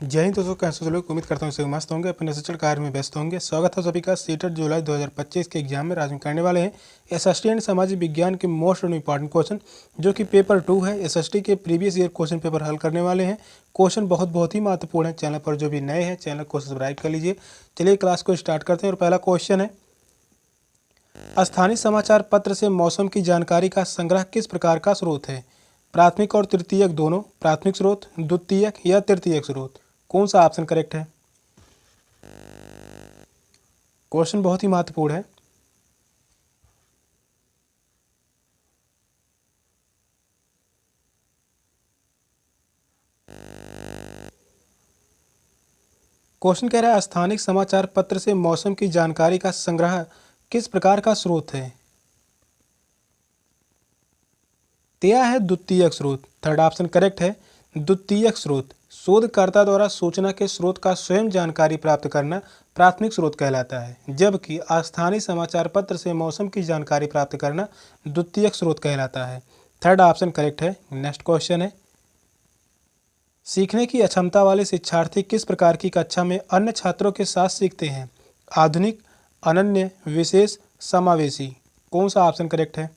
जय हिंद दोस्तों, कैसे लोग उम्मीद करता हूँ सभी मस्त होंगे, अपने शिक्षण कार्य में व्यस्त होंगे। स्वागत है सभी का सीटेट जुलाई 2025 के एग्जाम में। आज हम करने वाले हैं एसएसटी एंड सामाजिक विज्ञान के मोस्ट इंपॉर्टेंट क्वेश्चन, जो कि पेपर 2 है। एसएसटी के प्रीवियस ईयर क्वेश्चन पेपर हल करने वाले हैं। क्वेश्चन बहुत ही महत्वपूर्ण है। चैनल पर जो भी नए हैं, चैनल को सब्सक्राइब कर लीजिए। चलिए क्लास को स्टार्ट करते हैं। और पहला क्वेश्चन है, स्थानीय समाचार पत्र से मौसम की जानकारी का संग्रह किस प्रकार का स्रोत है? प्राथमिक और तृतीयक दोनों, प्राथमिक स्रोत, द्वितीयक या तृतीयक स्रोत? कौन सा ऑप्शन करेक्ट है? क्वेश्चन बहुत ही महत्वपूर्ण है। क्वेश्चन कह रहा है, स्थानिक समाचार पत्र से मौसम की जानकारी का संग्रह किस प्रकार का स्रोत है? यह है द्वितीयक स्रोत। थर्ड ऑप्शन करेक्ट है, द्वितीयक स्रोत। शोधकर्ता द्वारा सूचना के स्रोत का स्वयं जानकारी प्राप्त करना प्राथमिक स्रोत कहलाता है, जबकि स्थानीय समाचार पत्र से मौसम की जानकारी प्राप्त करना द्वितीयक स्रोत कहलाता है। थर्ड ऑप्शन करेक्ट है। नेक्स्ट क्वेश्चन है, सीखने की अक्षमता वाले शिक्षार्थी किस प्रकार की कक्षा में अन्य छात्रों के साथ सीखते हैं? आधुनिक, अनन्य, विशेष, समावेशी? कौन सा ऑप्शन करेक्ट है?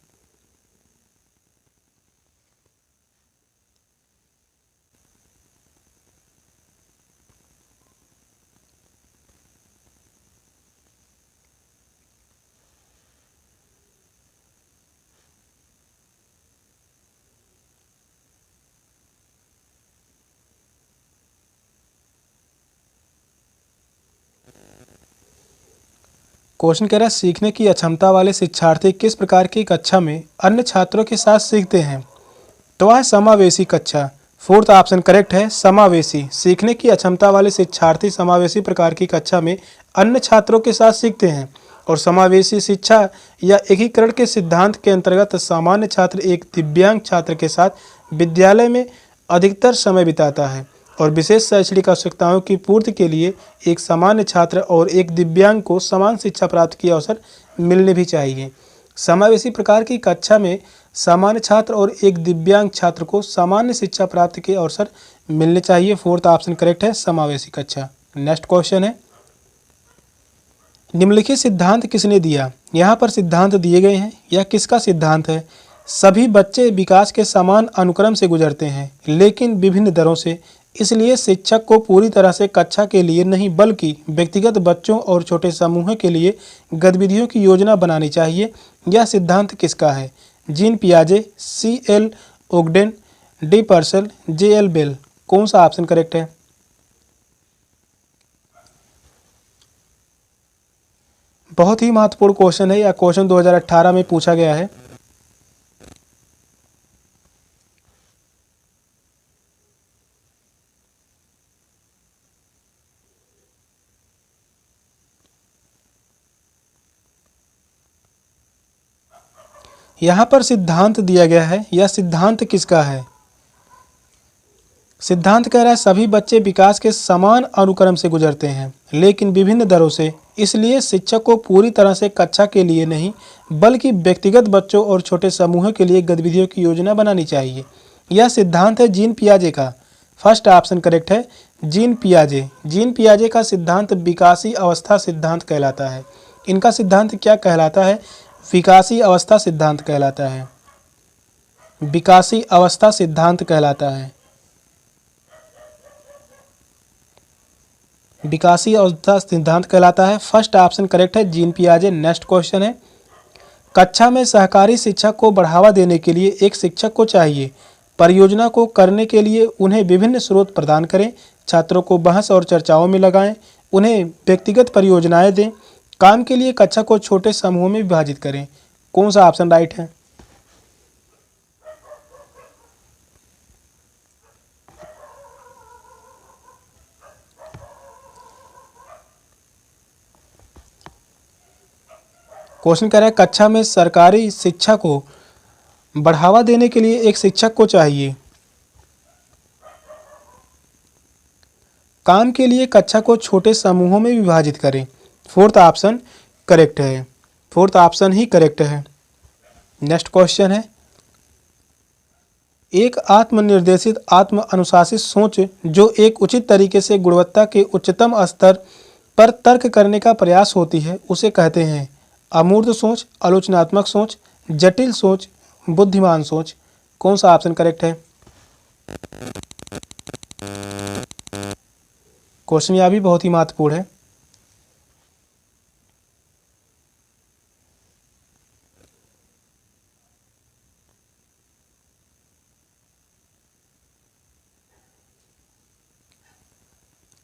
क्वेश्चन कह रहा है, सीखने की अक्षमता वाले शिक्षार्थी किस प्रकार की कक्षा में अन्य छात्रों के साथ सीखते हैं? तो वह समावेशी कक्षा। फोर्थ ऑप्शन करेक्ट है, समावेशी। सीखने की अक्षमता वाले शिक्षार्थी समावेशी प्रकार की कक्षा में अन्य छात्रों के साथ सीखते हैं। और समावेशी शिक्षा या एकीकरण के सिद्धांत के अंतर्गत सामान्य छात्र एक दिव्यांग छात्र के साथ विद्यालय में अधिकतर समय बिताता है, और विशेष शैक्षणिक आवश्यकताओं की पूर्ति के लिए एक सामान्य छात्र और एक दिव्यांग को समान शिक्षा प्राप्ति के अवसर मिलने भी चाहिए। समावेशी प्रकार की कक्षा में सामान्य छात्र और एक दिव्यांग छात्र को सामान्य शिक्षा प्राप्ति के अवसर मिलने चाहिए। फोर्थ ऑप्शन करेक्ट है, समावेशी कक्षा। नेक्स्ट क्वेश्चन है, निम्नलिखित सिद्धांत किसने दिया? यहाँ पर सिद्धांत दिए गए हैं। यह किसका सिद्धांत है? सभी बच्चे विकास के समान अनुक्रम से गुजरते हैं, लेकिन विभिन्न दरों से। इसलिए शिक्षक को पूरी तरह से कक्षा के लिए नहीं, बल्कि व्यक्तिगत बच्चों और छोटे समूहों के लिए गतिविधियों की योजना बनानी चाहिए। यह सिद्धांत किसका है? जीन पियाजे, C.L. Ogden, D Purcell, J.L. Bell? कौन सा ऑप्शन करेक्ट है? बहुत ही महत्वपूर्ण क्वेश्चन है। यह क्वेश्चन 2018 में पूछा गया है। यहाँ पर सिद्धांत दिया गया है। यह सिद्धांत किसका है? सिद्धांत कह रहा है, सभी बच्चे विकास के समान अनुक्रम से गुजरते हैं, लेकिन विभिन्न दरों से। इसलिए शिक्षक को पूरी तरह से कक्षा के लिए नहीं, बल्कि व्यक्तिगत बच्चों और छोटे समूहों के लिए गतिविधियों की योजना बनानी चाहिए। यह सिद्धांत है जीन पियाजे का। फर्स्ट ऑप्शन करेक्ट है, जीन पियाजे। जीन पियाजे का सिद्धांत विकासी अवस्था सिद्धांत कहलाता है। इनका सिद्धांत क्या कहलाता है? विकासी अवस्था सिद्धांत कहलाता है। विकासी अवस्था सिद्धांत कहलाता है। विकासी अवस्था सिद्धांत कहलाता है। फर्स्ट ऑप्शन करेक्ट है, जीन पियाजे। नेक्स्ट क्वेश्चन है, कक्षा में सहकारी शिक्षा को बढ़ावा देने के लिए एक शिक्षक को चाहिए। परियोजना को करने के लिए उन्हें विभिन्न स्रोत प्रदान करें, छात्रों को बहस और चर्चाओं में लगाएं, उन्हें व्यक्तिगत परियोजनाएं दें, काम के लिए कक्षा को छोटे समूहों में विभाजित करें। कौन सा ऑप्शन राइट है? क्वेश्चन कह रहा है, कक्षा में सरकारी शिक्षा को बढ़ावा देने के लिए एक शिक्षक को चाहिए। काम के लिए कक्षा को छोटे समूहों में विभाजित करें। फोर्थ ऑप्शन करेक्ट है। फोर्थ ऑप्शन ही करेक्ट है। नेक्स्ट क्वेश्चन है, एक आत्मनिर्देशित आत्म अनुशासित सोच जो एक उचित तरीके से गुणवत्ता के उच्चतम स्तर पर तर्क करने का प्रयास होती है उसे कहते हैं अमूर्त सोच, आलोचनात्मक सोच, जटिल सोच, बुद्धिमान सोच। कौन सा ऑप्शन करेक्ट है? क्वेश्चन यह भी बहुत ही महत्वपूर्ण है।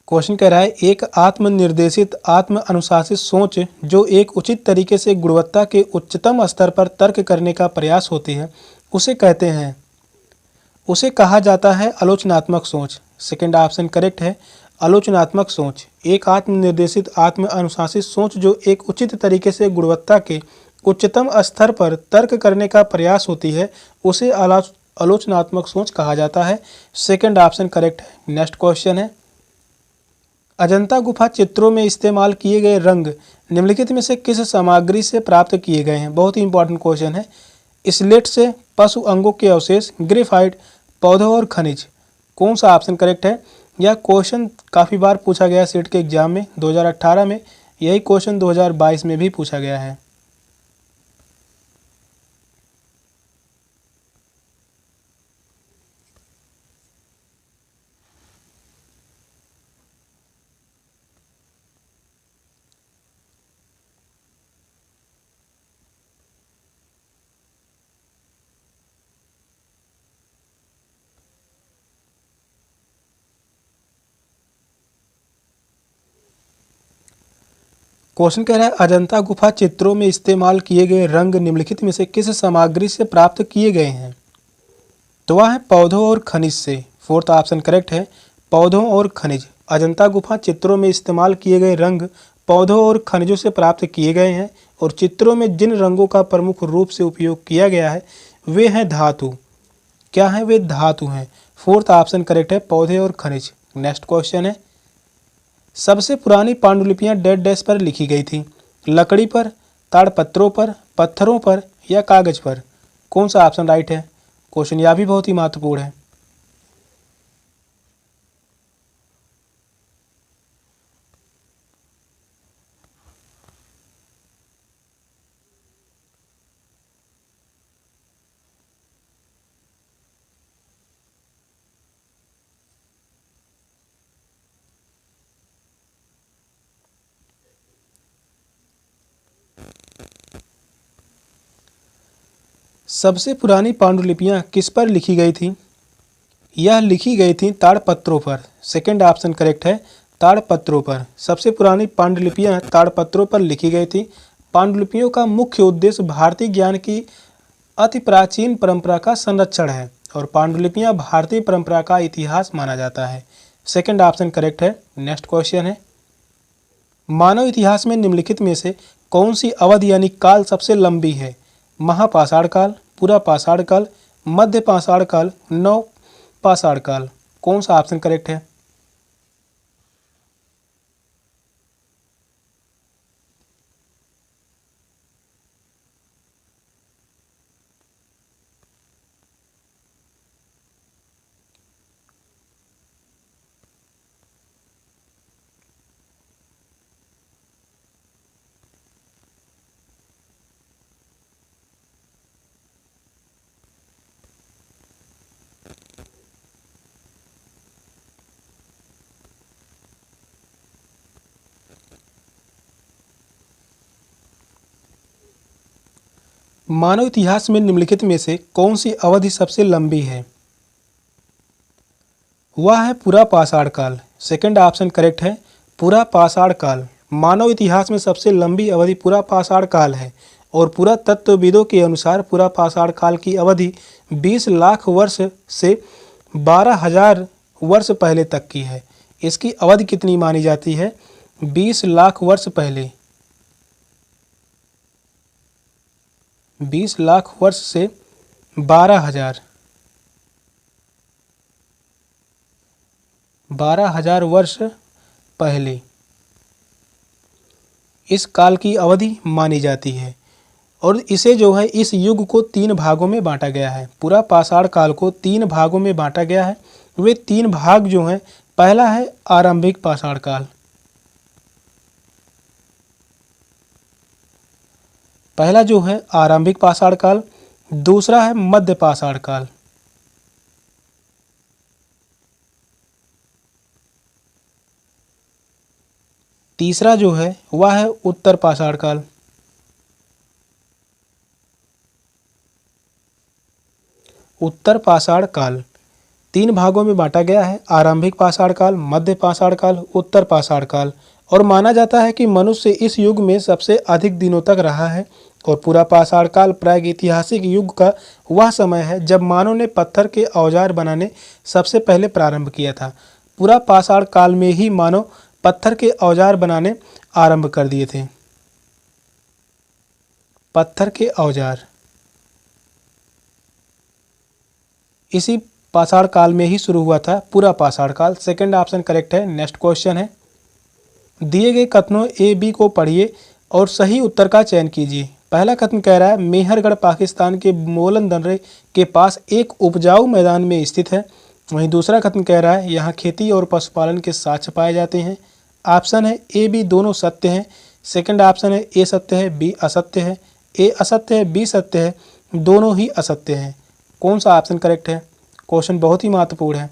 क्वेश्चन कह रहा है एक आत्मनिर्देशित आत्म अनुशासित सोच जो एक उचित तरीके से गुणवत्ता के उच्चतम स्तर पर तर्क करने का प्रयास होती है उसे कहते हैं, उसे कहा जाता है आलोचनात्मक सोच। सेकंड ऑप्शन करेक्ट है, आलोचनात्मक सोच। एक आत्मनिर्देशित आत्म अनुशासित सोच जो एक उचित तरीके से गुणवत्ता के उच्चतम स्तर पर तर्क करने का प्रयास होती है उसे आलोचनात्मक सोच कहा जाता है। सेकंड ऑप्शन करेक्ट है। नेक्स्ट क्वेश्चन है, अजंता गुफा चित्रों में इस्तेमाल किए गए रंग निम्नलिखित में से किस सामग्री से प्राप्त किए गए हैं? बहुत ही इंपॉर्टेंट क्वेश्चन है। स्लेट से, पशु अंगों के अवशेष, ग्रेफाइट, पौधों और खनिज। कौन सा ऑप्शन करेक्ट है? यह क्वेश्चन काफ़ी बार पूछा गया सेट के एग्जाम में। 2018 में यही क्वेश्चन 2022 में भी पूछा गया है। क्वेश्चन कह रहा है अजंता गुफा चित्रों में इस्तेमाल किए गए रंग निम्नलिखित में से किस सामग्री से प्राप्त किए गए हैं? तो वह है पौधों और खनिज से। फोर्थ ऑप्शन करेक्ट है, पौधों और खनिज। अजंता गुफा चित्रों में इस्तेमाल किए गए रंग पौधों और खनिजों से प्राप्त किए गए हैं और चित्रों में जिन रंगों का प्रमुख रूप से उपयोग किया गया है वे हैं धातु। क्या है? वे धातु हैं। फोर्थ ऑप्शन करेक्ट है, पौधे और खनिज। नेक्स्ट क्वेश्चन है, सबसे पुरानी पांडुलिपियां डेड डैश पर लिखी गई थी? लकड़ी पर, ताड़पत्रों पर, पत्थरों पर या कागज पर? कौन सा ऑप्शन राइट है? क्वेश्चन यह भी बहुत ही महत्वपूर्ण है। सबसे पुरानी पांडुलिपियां किस पर लिखी गई थी? यह लिखी गई थी ताड़पत्रों पर। सेकंड ऑप्शन करेक्ट है, ताड़पत्रों पर। सबसे पुरानी पांडुलिपियां ताड़पत्रों पर लिखी गई थी। पांडुलिपियों का मुख्य उद्देश्य भारतीय ज्ञान की अति प्राचीन परंपरा का संरक्षण है और पांडुलिपियां भारतीय परंपरा का इतिहास माना जाता है। सेकंड ऑप्शन करेक्ट है। नेक्स्ट क्वेश्चन है, मानव इतिहास में निम्नलिखित में से कौन सी अवधि यानी काल सबसे लंबी है? महापाषाण काल, पूरा पाषाण काल, मध्य पाषाण काल, नव पाषाण काल। कौन सा ऑप्शन करेक्ट है? मानव इतिहास में निम्नलिखित में से कौन सी अवधि सबसे लंबी है? वह है पूरा पाषाण काल। सेकंड ऑप्शन करेक्ट है, पूरा पाषाण काल। मानव इतिहास में सबसे लंबी अवधि पूरा पाषाण काल है और पूरा तत्वविदों के अनुसार पूरा पाषाण काल की अवधि 20 लाख वर्ष से 12,000 वर्ष पहले तक की है। इसकी अवधि कितनी मानी जाती है? 20 लाख वर्ष पहले। 20 लाख वर्ष से 12,000 वर्ष पहले इस काल की अवधि मानी जाती है और इसे जो है इस युग को 3 भागों में बांटा गया है। पूरा पाषाण काल को 3 भागों में बांटा गया है। वे 3 भाग जो हैं, पहला है आरंभिक पाषाण काल, पहला जो है आरंभिक पाषाण काल, दूसरा है मध्य पाषाण काल, तीसरा जो है वह है उत्तर पाषाण काल। उत्तर पाषाण काल 3 भागों में बांटा गया है, आरंभिक पाषाण काल, मध्य पाषाण काल, उत्तर पाषाण काल। और माना जाता है कि मनुष्य इस युग में सबसे अधिक दिनों तक रहा है। और पूरा पाषाण काल प्रागैतिहासिक युग का वह समय है जब मानव ने पत्थर के औजार बनाने सबसे पहले प्रारंभ किया था। पूरा पाषाण काल में ही मानव पत्थर के औजार बनाने आरंभ कर दिए थे। पत्थर के औजार इसी पाषाण काल में ही शुरू हुआ था, पूरा पाषाण काल। सेकंड ऑप्शन करेक्ट है। नेक्स्ट क्वेश्चन है, दिए गए कथनों ए बी को पढ़िए और सही उत्तर का चयन कीजिए। पहला कथन कह रहा है मेहरगढ़ पाकिस्तान के मोलन दर्रे के पास एक उपजाऊ मैदान में स्थित है। वहीं दूसरा कथन कह रहा है यहाँ खेती और पशुपालन के साक्ष्य पाए जाते हैं। ऑप्शन है ए बी दोनों सत्य हैं। सेकंड ऑप्शन है ए सत्य है बी असत्य है। ए असत्य है बी सत्य है, दोनों ही असत्य हैं। कौन सा ऑप्शन करेक्ट है? क्वेश्चन बहुत ही महत्वपूर्ण है।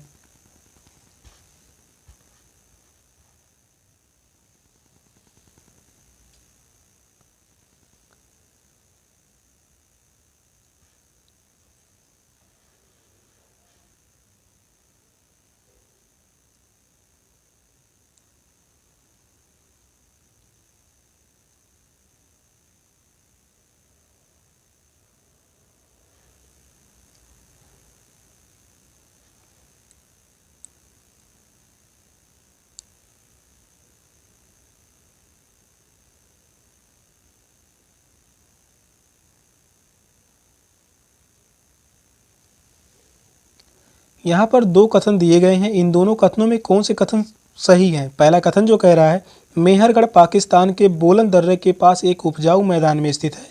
यहाँ पर 2 कथन दिए गए हैं। इन दोनों कथनों में कौन से कथन सही हैं? पहला कथन जो कह रहा है मेहरगढ़ पाकिस्तान के बोलन दर्रे के पास एक उपजाऊ मैदान में स्थित है,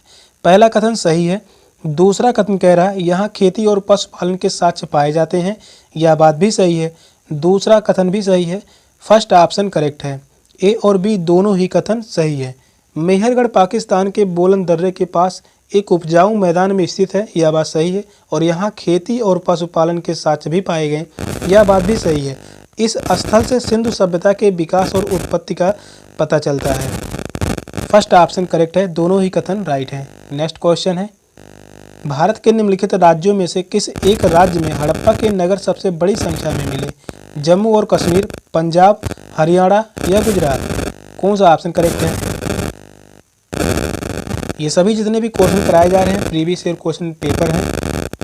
पहला कथन सही है। दूसरा कथन कह रहा है यहाँ खेती और पशुपालन के साक्ष्य पाए जाते हैं, यह बात भी सही है। दूसरा कथन भी सही है। फर्स्ट ऑप्शन करेक्ट है। ए और बी दोनों ही कथन सही है। मेहरगढ़ पाकिस्तान के बोलन दर्रे के पास एक उपजाऊ मैदान में स्थित है, यह बात सही है। और यहाँ खेती और पशुपालन के साक्ष्य भी पाए गए, यह बात भी सही है। इस स्थल से सिंधु सभ्यता के विकास और उत्पत्ति का पता चलता है। फर्स्ट ऑप्शन करेक्ट है, दोनों ही कथन राइट है। नेक्स्ट क्वेश्चन है, भारत के निम्नलिखित राज्यों में से किस एक राज्य में हड़प्पा के नगर सबसे बड़ी संख्या में मिले? जम्मू और कश्मीर, पंजाब, हरियाणा या गुजरात? कौन सा ऑप्शन करेक्ट है? ये सभी जितने भी क्वेश्चन कराए जा रहे हैं प्रीवियस ईयर क्वेश्चन पेपर हैं।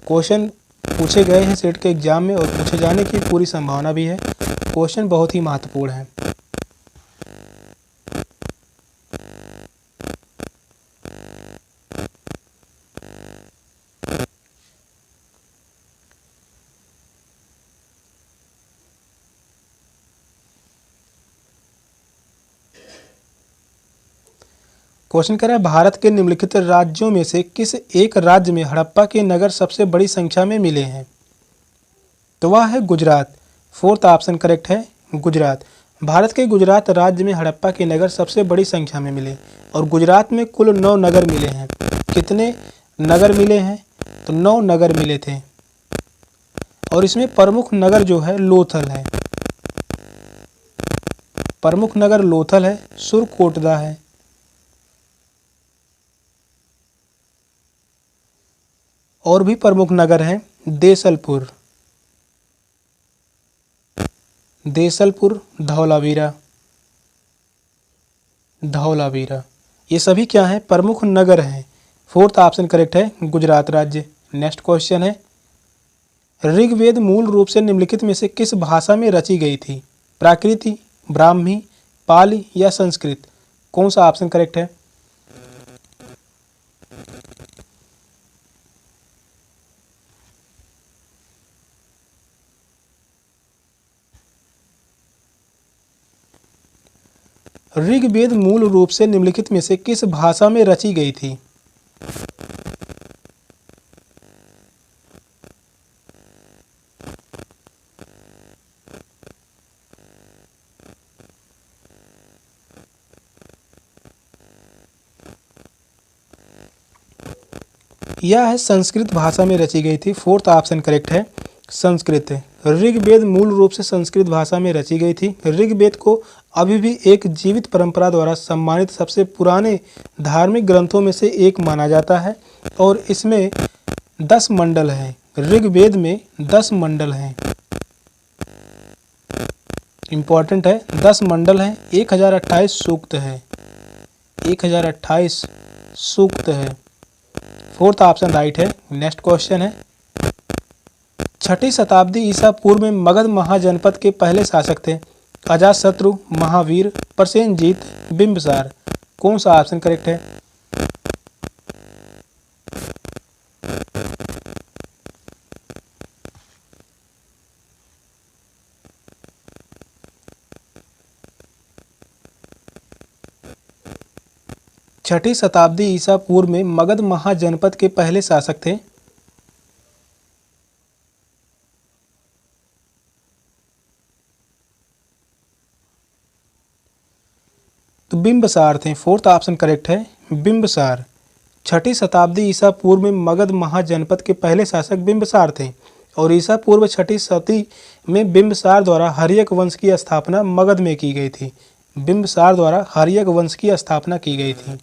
क्वेश्चन पूछे गए हैं सेट के एग्जाम में और पूछे जाने की पूरी संभावना भी है। क्वेश्चन बहुत ही महत्वपूर्ण है। क्वेश्चन कह रहा है भारत के निम्नलिखित राज्यों में से किस एक राज्य में हड़प्पा के नगर सबसे बड़ी संख्या में मिले हैं? तो वह है गुजरात। फोर्थ ऑप्शन करेक्ट है, गुजरात। भारत के गुजरात राज्य में हड़प्पा के नगर सबसे बड़ी संख्या में मिले और गुजरात में कुल 9 नगर मिले हैं। कितने नगर मिले हैं? तो 9 नगर मिले थे। और इसमें प्रमुख नगर जो है लोथल है, प्रमुख नगर लोथल है, सुरकोटदा है, और भी प्रमुख नगर हैं देसलपुर, धौलावीरा, ये सभी क्या हैं? प्रमुख नगर हैं। फोर्थ ऑप्शन करेक्ट है, गुजरात राज्य। नेक्स्ट क्वेश्चन है, ऋग्वेद मूल रूप से निम्नलिखित में से किस भाषा में रची गई थी? प्राकृति, ब्राह्मी, पाली या संस्कृत? कौन सा ऑप्शन करेक्ट है? ऋग्वेद मूल रूप से निम्नलिखित में से किस भाषा में रची गई थी? यह है संस्कृत भाषा में रची गई थी। फोर्थ ऑप्शन करेक्ट है संस्कृत। ऋग्वेद मूल रूप से संस्कृत भाषा में रची गई थी। ऋग्वेद को अभी भी एक जीवित परंपरा द्वारा सम्मानित सबसे पुराने धार्मिक ग्रंथों में से एक माना जाता है और इसमें 10 मंडल हैं। ऋग्वेद में 10 मंडल हैं, इंपॉर्टेंट है, 10 मंडल हैं। 1028 सूक्त है, 1028 सूक्त है। फोर्थ ऑप्शन राइट है। नेक्स्ट क्वेश्चन है, 6ठी शताब्दी ईसा पूर्व में मगध महाजनपद के पहले शासक थे। अजातशत्रु, महावीर, प्रसेनजीत, बिंबिसार। कौन सा ऑप्शन करेक्ट है? छठी शताब्दी ईसा पूर्व में मगध महाजनपद के पहले शासक थे। तो बिंबिसार थे। फोर्थ ऑप्शन करेक्ट है बिंबिसार। छठी शताब्दी ईसा पूर्व में मगध महाजनपद के पहले शासक बिंबिसार थे और ईसा पूर्व छठी शती में बिंबिसार द्वारा हर्यक वंश की स्थापना मगध में की गई थी। बिंबिसार द्वारा हर्यक वंश की स्थापना की गई थी।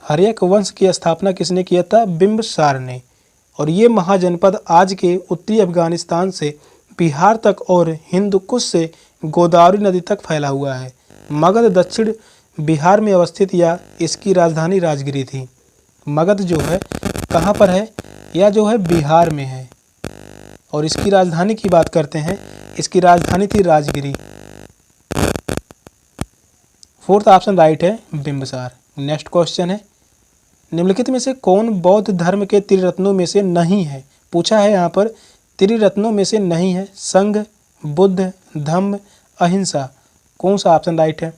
हर्यक वंश की स्थापना किसने किया था? बिंबिसार ने। और ये महाजनपद आज के उत्तरी अफगानिस्तान से बिहार तक और हिंदकुश से गोदावरी नदी तक फैला हुआ है। मगध दक्षिण बिहार में अवस्थित या इसकी राजधानी राजगिरी थी। मगध जो है कहाँ पर है? या जो है बिहार में है। और इसकी राजधानी की बात करते हैं, इसकी राजधानी थी राजगिरी। फोर्थ ऑप्शन राइट है बिंबिसार। नेक्स्ट क्वेश्चन है, निम्नलिखित में से कौन बौद्ध धर्म के त्रिरत्नों में से नहीं है? पूछा है यहाँ पर त्रिरत्नों में से नहीं है। संघ, बुद्ध, धम्म, अहिंसा। कौन सा ऑप्शन राइट है?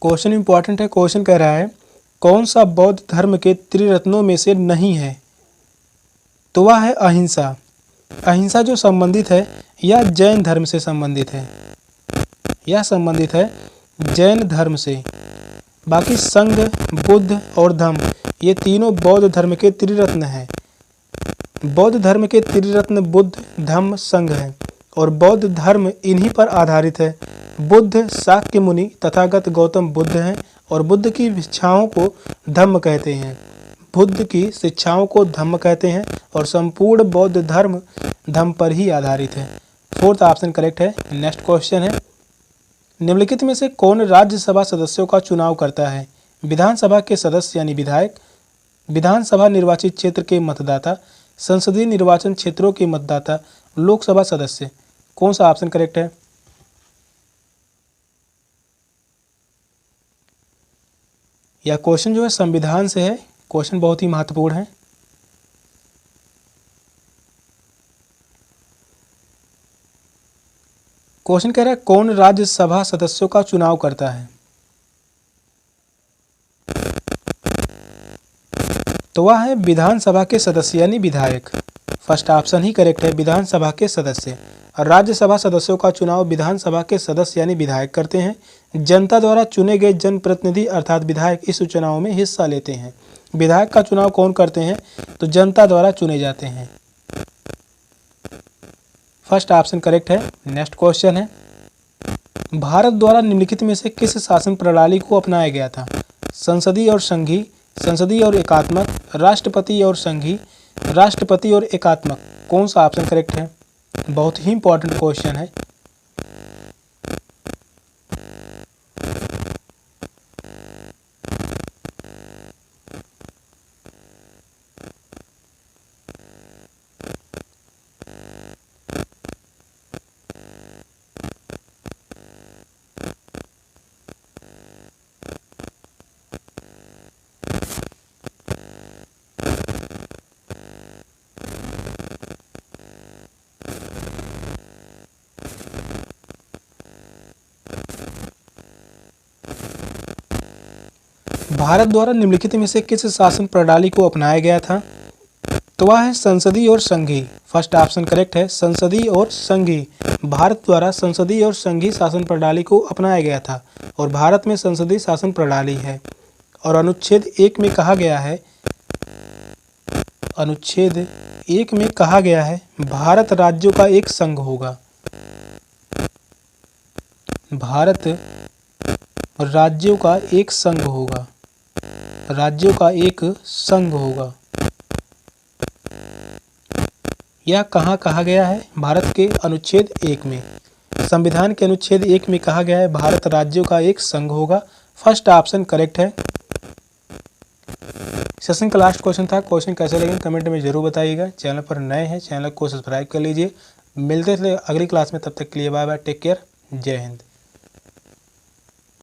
क्वेश्चन इंपॉर्टेंट है। क्वेश्चन कह रहा है कौन सा बौद्ध धर्म के त्रिरत्नों में से नहीं है? तो वह है अहिंसा। अहिंसा जो संबंधित है यह जैन धर्म से संबंधित है, यह संबंधित है जैन धर्म से। बाकी संघ, बुद्ध और धम्म ये तीनों बौद्ध धर्म के त्रिरत्न हैं। बौद्ध धर्म के त्रिरत्न बुद्ध, धम्म, संघ हैं और बौद्ध धर्म इन्हीं पर आधारित है। बुद्ध शाक्य मुनि तथागत गौतम बुद्ध हैं और बुद्ध की शिक्षाओं को धम्म कहते हैं। बुद्ध की शिक्षाओं को धम्म कहते हैं और संपूर्ण बौद्ध धर्म धम्म पर ही आधारित है। फोर्थ ऑप्शन करेक्ट है। नेक्स्ट क्वेश्चन है, निम्नलिखित में से कौन राज्यसभा सदस्यों का चुनाव करता है? विधानसभा के सदस्य यानी विधायक, विधानसभा निर्वाचित क्षेत्र के मतदाता, संसदीय निर्वाचन क्षेत्रों के मतदाता, लोकसभा सदस्य। कौन सा ऑप्शन करेक्ट है? यह क्वेश्चन जो है संविधान से है। क्वेश्चन बहुत ही महत्वपूर्ण है। क्वेश्चन कह रहा है कौन राज्यसभा सदस्यों का चुनाव करता है? तो वह है विधानसभा के सदस्य यानी विधायक। फर्स्ट ऑप्शन ही करेक्ट है, विधानसभा के सदस्य। राज्यसभा सदस्यों का चुनाव विधानसभा के सदस्य यानी विधायक करते हैं। जनता द्वारा चुने गए जनप्रतिनिधि अर्थात विधायक इस चुनाव में हिस्सा लेते हैं। विधायक का चुनाव कौन करते हैं? तो जनता द्वारा चुने जाते हैं। फर्स्ट ऑप्शन करेक्ट है। नेक्स्ट क्वेश्चन है, भारत द्वारा निम्नलिखित में से किस शासन प्रणाली को अपनाया गया था? संसदीय और संघी, संसदीय और एकात्मक, राष्ट्रपति और संघी, राष्ट्रपति और एकात्मक। कौन सा ऑप्शन करेक्ट है? बहुत ही इंपॉर्टेंट क्वेश्चन है। भारत द्वारा निम्नलिखित में से किस शासन प्रणाली को अपनाया गया था? तो वह है संसदीय और संघीय। फर्स्ट ऑप्शन करेक्ट है, संसदीय और संघीय। भारत द्वारा संसदीय और संघीय शासन प्रणाली को अपनाया गया था और भारत में संसदीय शासन प्रणाली है। और अनुच्छेद 1 में कहा गया है, अनुच्छेद 1 में कहा गया है भारत राज्यों का एक संघ होगा। भारत राज्यों का एक संघ होगा, राज्यों का एक संघ होगा। यह कहाँ कहा गया है? भारत के अनुच्छेद 1 में। संविधान के अनुच्छेद 1 में कहा गया है भारत राज्यों का एक संघ होगा। फर्स्ट ऑप्शन करेक्ट है। सेशन का लास्ट क्वेश्चन था। क्वेश्चन कैसे लगे कमेंट में जरूर बताइएगा। चैनल पर नए हैं, चैनल को सब्सक्राइब कर लीजिए। मिलते थे अगली क्लास में, तब तक के लिए बाय बाय, टेक केयर, जय हिंद।